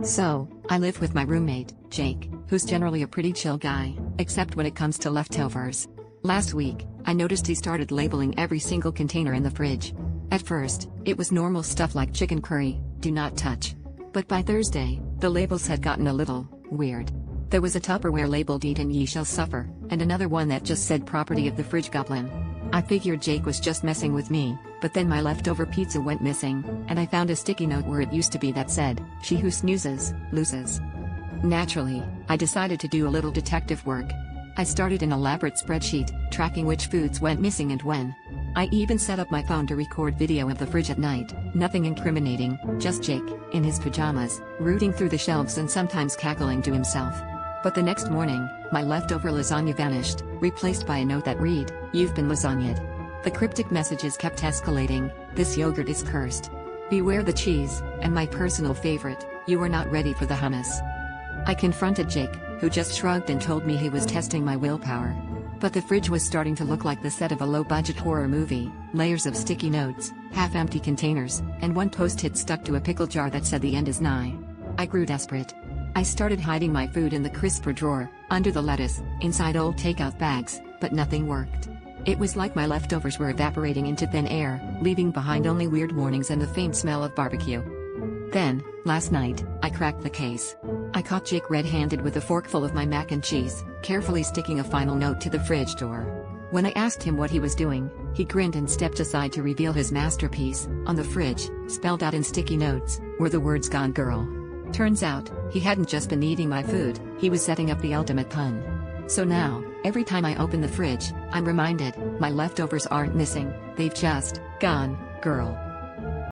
So, I live with my roommate, Jake, who's generally a pretty chill guy, except when it comes to leftovers. Last week, I noticed he started labeling every single container in the fridge. At first, it was normal stuff like chicken curry, do not touch. But by Thursday, the labels had gotten a little weird. There was a Tupperware labeled "Eat and Ye Shall Suffer," and another one that just said "Property of the Fridge Goblin." I figured Jake was just messing with me, but then my leftover pizza went missing, and I found a sticky note where it used to be that said, "She who snoozes, loses." Naturally, I decided to do a little detective work. I started an elaborate spreadsheet, tracking which foods went missing and when. I even set up my phone to record video of the fridge at night. Nothing incriminating, just Jake, in his pajamas, rooting through the shelves and sometimes cackling to himself. But the next morning, my leftover lasagna vanished, replaced by a note that read, "You've been lasagna'd." The cryptic messages kept escalating. "This yogurt is cursed. Beware the cheese," and my personal favorite, "You are not ready for the hummus." I confronted Jake, who just shrugged and told me he was testing my willpower. But the fridge was starting to look like the set of a low-budget horror movie, layers of sticky notes, half-empty containers, and one post-it stuck to a pickle jar that said "The end is nigh." I grew desperate. I started hiding my food in the crisper drawer, under the lettuce, inside old takeout bags, but nothing worked. It was like my leftovers were evaporating into thin air, leaving behind only weird warnings and the faint smell of barbecue. Then, last night, I cracked the case. I caught Jake red-handed with a forkful of my mac and cheese, carefully sticking a final note to the fridge door. When I asked him what he was doing, he grinned and stepped aside to reveal his masterpiece. On the fridge, spelled out in sticky notes, were the words "Gone Girl." Turns out, he hadn't just been eating my food, he was setting up the ultimate pun. So now, every time I open the fridge, I'm reminded, my leftovers aren't missing, they've just gone girl.